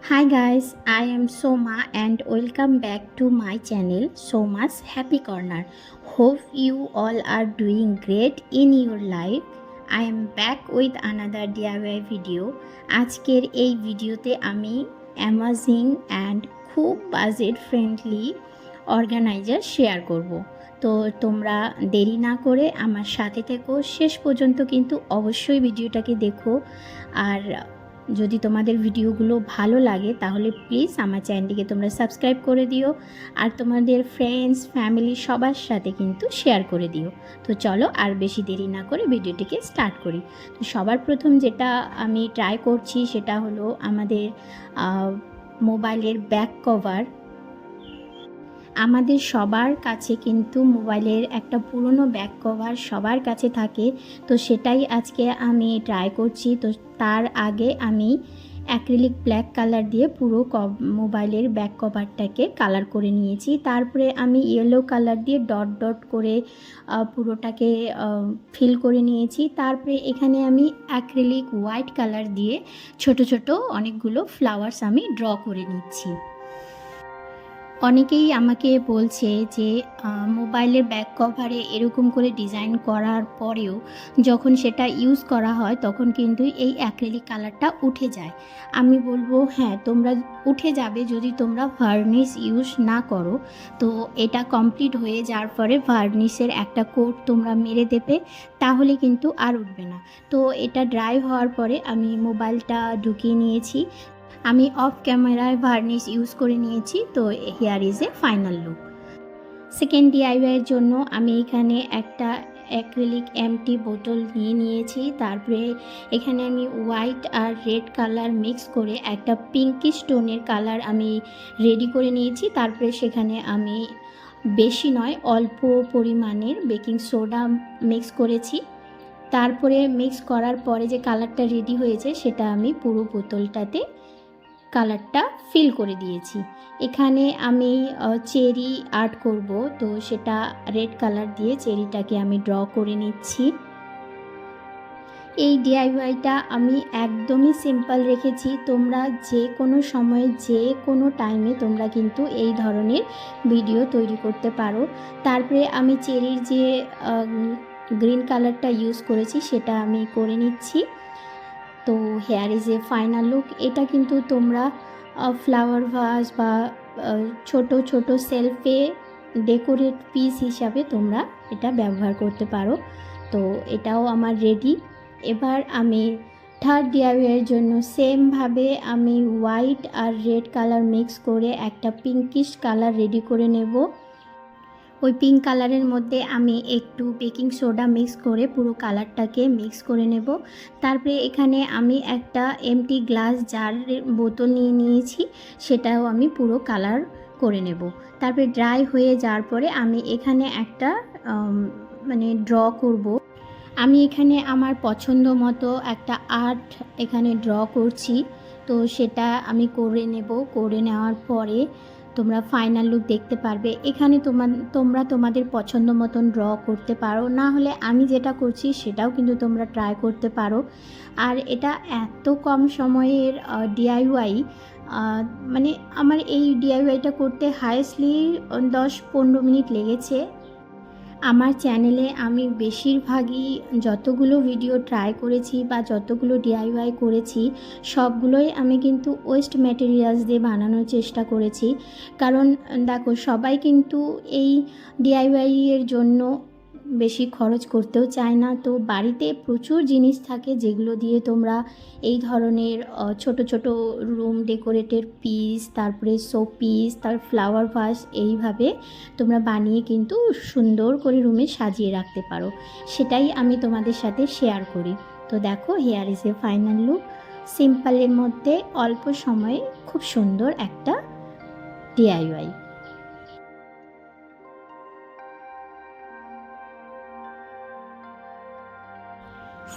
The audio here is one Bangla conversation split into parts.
Hi guys, I am Soma and welcome back to my channel Soma's Happy Corner. Hope you all are doing great in your life. I am back with another DIY video. আজকের এই ভিডিওতে আমি অ্যামাজিং অ্যান্ড খুব বাজেট ফ্রেন্ডলি অর্গানাইজার শেয়ার করব। তো তোমরা দেরি না করে আমার সাথে থেকো, শেষ পর্যন্ত কিন্তু অবশ্যই ভিডিওটাকে দেখো। আর যদি তোমাদের ভিডিওগুলো ভালো লাগে তাহলে প্লিজ আমার চ্যানেলটিকে তোমরা সাবস্ক্রাইব করে দিও আর তোমাদের ফ্রেন্ডস ফ্যামিলি সবার সাথে কিন্তু শেয়ার করে দিও। তো চলো আর বেশি দেরি না করে ভিডিওটিকে স্টার্ট করি। তো সবার প্রথম যেটা আমি ট্রাই করছি সেটা হলো আমাদের মোবাইলের ব্যাক কভার। আমাদের সবার কাছে কিন্তু মোবাইলের একটা পুরনো ব্যাক কভার সবার কাছে থাকে, তো সেটাই আজকে আমি ট্রাই করছি। তো তার আগে আমি অ্যাক্রিলিক ব্ল্যাক কালার দিয়ে পুরো মোবাইলের ব্যাক কভারটাকে কালার করে নিয়েছি। তারপরে আমি ইয়েলো কালার দিয়ে ডট ডট করে পুরোটাকে ফিল করে নিয়েছি। তারপরে এখানে আমি অ্যাক্রিলিক হোয়াইট কালার দিয়ে ছোট ছোট অনেকগুলো ফ্লাওয়ার্স আমি ড্র করে নিচ্ছি। অনেকেই আমাকে বলছে যে মোবাইলের ব্যাক কভারে এরকম করে ডিজাইন করার পরেও যখন সেটা ইউজ করা হয় তখন কিন্তু এই অ্যাক্রিলিক কালারটা উঠে যায়। আমি বলবো হ্যাঁ, তোমরা উঠে যাবে যদি তোমরা ভার্নিশ ইউজ না করো। তো এটা কমপ্লিট হয়ে যাওয়ার পরে ভার্নিশের একটা কোট তোমরা মেরে দেবে, তাহলে কিন্তু আর উঠবে না। তো এটা ড্রাই হওয়ার পরে আমি মোবাইলটা ঢুকিয়ে নিয়েছি। আমি অফ ক্যামেরায় ভার্নিশ ইউজ করে নিয়েছি। তো here is a final look. Second ডিআইওয়াইয়ের জন্য আমি এখানে একটা অ্যাক্রিলিক এমটি বোতল নিয়েছি। তারপরে এখানে আমি হোয়াইট আর রেড কালার মিক্স করে একটা পিঙ্কিশ টোনের কালার আমি রেডি করে নিয়েছি। তারপরে সেখানে আমি বেশি নয় অল্প পরিমাণের বেকিং সোডা মিক্স করেছি। তারপরে মিক্স করার পরে যে কালারটা রেডি হয়েছে সেটা আমি পুরো বোতলটাতে কালারটা ফিল করে দিয়েছি। এখানে আমি চেরি আর্ট করব, তো সেটা রেড কালার দিয়ে চেরিটাকে আমি ড্র করে নিচ্ছি। এই ডিআইওয়াইটা আমি একদমই সিম্পল রেখেছি। তোমরা যে কোনো সময়ে যে কোনো টাইমে তোমরা কিন্তু এই ধরনের ভিডিও তৈরি করতে পারো। তারপরে আমি চেরির যে গ্রিন কালারটা ইউজ করেছি সেটা আমি করে নিচ্ছি। তো hair is a final look. এটা কিন্তু তোমরা ফ্লাওয়ার ভাস বা ছোট ছোট সেলফে ডেকোরেট পিস হিসাবে তোমরা এটা ব্যবহার করতে পারো। তো এটাও আমার রেডি। এবার আমি থার্ড ডিআইওয়াইয়ের জন্য সেমভাবে আমি হোয়াইট আর রেড কালার মিক্স করে একটা পিঙ্কিশ কালার রেডি করে নেব। ওই পিঙ্ক কালারের মধ্যে আমি একটু বেকিং সোডা মিক্স করে পুরো কালারটাকে মিক্স করে নেব। তারপরে এখানে আমি একটা এমটি গ্লাস জারের বোতল নিয়েছি, সেটাও আমি পুরো কালার করে নেব। তারপরে ড্রাই হয়ে যাওয়ার পরে আমি এখানে একটা ড্র করব। আমি এখানে আমার পছন্দ মতো একটা আর্ট এখানে ড্র করছি। তো সেটা আমি করে নেব। করে নেওয়ার পরে তোমরা ফাইনাল লুক দেখতে পারবে। এখানে তোমরা তোমাদের পছন্দ মতন ড্র করতে পারো, না হলে আমি যেটা করছি সেটাও কিন্তু তোমরা ট্রাই করতে পারো। আর এটা এত কম সময়ের ডিআইওয়াই, আমার এই ডিআইওয়াইটা করতে হাইয়েস্টলি 10-15 মিনিট লেগেছে। আমার চ্যানেলে আমি বেশিরভাগই যতগুলো ভিডিও ট্রাই করেছি বা যতগুলো ডিআইওয়াই করেছি সবগুলোই আমি কিন্তু ওয়েস্ট ম্যাটেরিয়ালস দিয়ে বানানোর চেষ্টা করেছি। কারণ দেখো, সবাই কিন্তু এই ডিআইওয়াইয়ের জন্য বেশি খরচ করতেও চায় না। তো বাড়িতে প্রচুর জিনিস থাকে যেগুলো দিয়ে তোমরা এই ধরনের ছোট ছোট রুম ডেকোরেটের পিস, তারপরে শো পিস, তার ফ্লাওয়ার ভাস এইভাবে তোমরা বানিয়ে কিন্তু সুন্দর করে রুমে সাজিয়ে রাখতে পারো। সেটাই আমি তোমাদের সাথে শেয়ার করি। তো দেখো, hair is a final look. সিম্পলের মধ্যে অল্প সময়ে খুব সুন্দর একটা ডিআইওয়াই।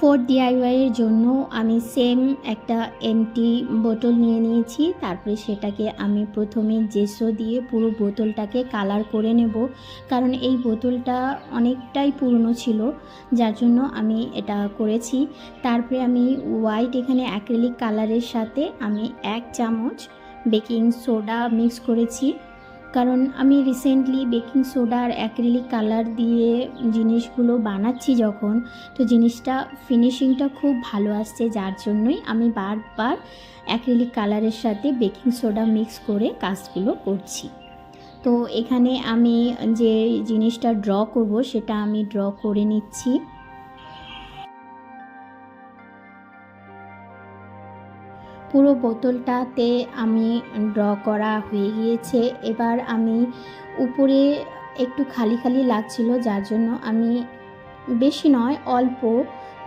4th DIY এর জন্য আমি সেম একটা এমটি বোতল নিয়ে নিয়েছি। তারপরে সেটাকে আমি প্রথমে জেসো দিয়ে পুরো বোতলটাকে কালার করে নেব, কারণ এই বোতলটা অনেকটাই পুরনো ছিল, যার জন্য আমি এটা করেছি। তারপরে আমি হোয়াইট এখানে অ্যাক্রিলিক কালারের সাথে আমি 1 চামচ বেকিং সোডা মিক্স করেছি, কারণ আমি রিসেন্টলি বেকিং সোডা আর অ্যাক্রিলিক কালার দিয়ে জিনিসগুলো বানাচ্ছি যখন, তো জিনিসটা ফিনিশিংটা খুব ভালো আসছে, যার জন্যই আমি বারবার অ্যাক্রিলিক কালারের সাথে বেকিং সোডা মিক্স করে কাজগুলো করছি। তো এখানে আমি যে জিনিসটা ড্র করব সেটা আমি ড্র করে নিচ্ছি। পুরো বোতলটাতে আমি ড্র করা হয়ে গিয়েছে। এবার আমি উপরে একটু খালি খালি লাগছিল, যার জন্য আমি বেশি নয় অল্প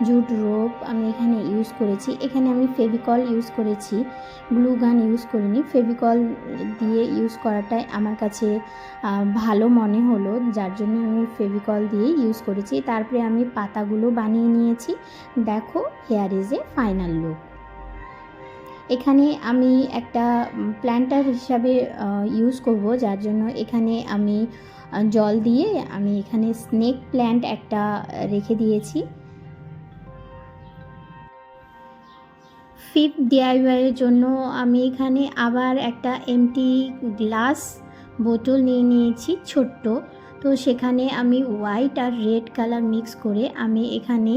জুট রোপ আমি এখানে ইউজ করেছি। এখানে আমি ফেভিকল ইউজ করেছি, গ্লু গান ইউজ করিনি। ফেভিকল দিয়ে ইউজ করাটাই আমার কাছে ভালো মনে হলো, যার জন্য আমি ফেভিকল দিয়ে ইউজ করেছি। তারপরে আমি পাতাগুলো বানিয়ে নিয়েছি। দেখো, hair is a final look. এখানে আমি একটা প্ল্যান্টার হিসাবে ইউজ করব, যার জন্য এখানে আমি জল দিয়ে আমি এখানে স্নেক প্ল্যান্ট একটা রেখে দিয়েছি। 5th DIY এর জন্য আমি এখানে আবার একটা এমটি গ্লাস বোতল নিয়ে নিয়েছি ছোট্ট। তো সেখানে আমি হোয়াইট আর রেড কালার মিক্স করে আমি এখানে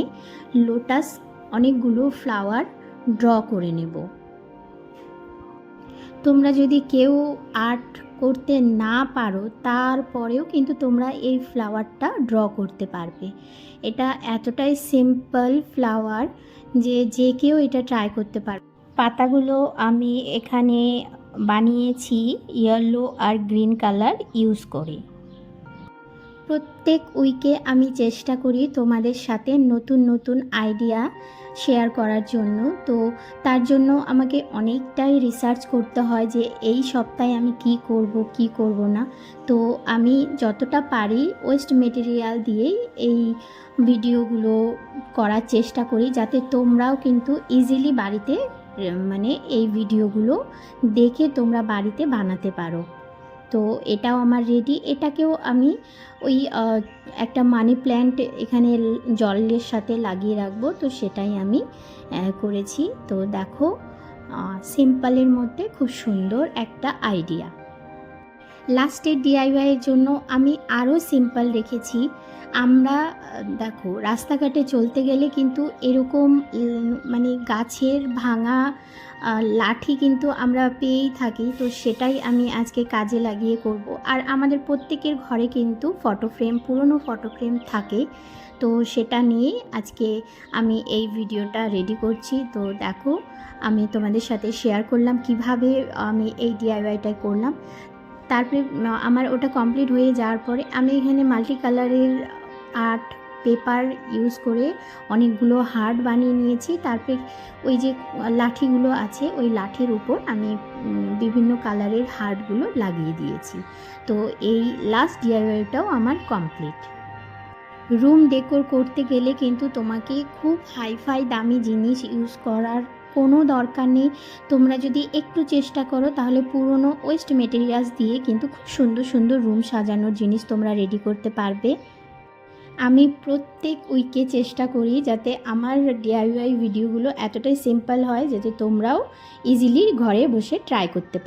লোটাস অনেকগুলো ফ্লাওয়ার ড্র করে নেব। তোমরা যদি কেউ আর্ট করতে না পারো, তারপরেও কিন্তু তোমরা এই ফ্লাওয়ারটা ড্র করতে পারবে। এটা এতটাই সিম্পল ফ্লাওয়ার যে কেউ এটা ট্রাই করতে পারবে। পাতাগুলো আমি এখানে বানিয়েছি ইয়েলো আর গ্রিন কালার ইউজ করে। প্রত্যেক উইকে আমি চেষ্টা করি তোমাদের সাথে নতুন নতুন আইডিয়া শেয়ার করার জন্য। তো তার জন্য আমাকে অনেকটাই রিসার্চ করতে হয় যে এই সপ্তাহে আমি কি করব না। তো আমি যতটা পারি ওয়েস্ট মেটেরিয়াল দিয়েই এই ভিডিওগুলো করার চেষ্টা করি, যাতে তোমরাও কিন্তু ইজিলি বাড়িতে মানে এই ভিডিওগুলো দেখে তোমরা বাড়িতে বানাতে পারো। তো এটাও আমার রেডি। এটাকেও আমি ওই একটা মানি প্ল্যান্ট এখানে জলের সাথে লাগিয়ে রাখবো, তো সেটাই আমি করেছি। তো দেখো, সিম্পলের মধ্যে খুব সুন্দর একটা আইডিয়া। লাস্টের DIY এর জন্য আমি আরও সিম্পল রেখেছি। আমরা দেখো, রাস্তাঘাটে চলতে গেলে কিন্তু এরকম মানে গাছের ভাঙা লাঠি কিন্তু আমরা পেয়েই থাকি, তো সেটাই আমি আজকে কাজে লাগিয়ে করব। আর আমাদের প্রত্যেকের ঘরে কিন্তু পুরনো ফটো ফ্রেম থাকে, তো সেটা নিয়ে আজকে আমি এই ভিডিওটা রেডি করছি। তো দেখো, আমি তোমাদের সাথে শেয়ার করলাম কিভাবে আমি এই DIYটা করলাম। তারপরে আমার ওটা কমপ্লিট হয়ে যাওয়ার পরে আমি এখানে মাল্টি কালারের আর্ট পেপার ইউজ করে অনেকগুলো হার্ট বানিয়ে নিয়েছি। তারপরে ওই যে লাঠিগুলো আছে, ওই লাঠির উপর আমি বিভিন্ন কালারের হার্টগুলো লাগিয়ে দিয়েছি। তো এই লাস্ট DIYটাও আমার কমপ্লিট। রুম ডেকোর করতে গেলে কিন্তু তোমাকে খুব হাইফাই দামি জিনিস ইউজ করার কোনো দরকার নেই। তোমরা যদি একটু চেষ্টা করো তাহলে পুরনো ওয়েস্ট মেটেরিয়ালস দিয়ে কিন্তু খুব সুন্দর সুন্দর রুম সাজানোর জিনিস তোমরা রেডি করতে পারবে। আমি প্রত্যেক উইকে চেষ্টা করি যাতে আমার DIY ভিডিওগুলো এতটাই সিম্পল হয় যাতে তোমরাও ইজিলি ঘরে বসে ট্রাই করতে পারো।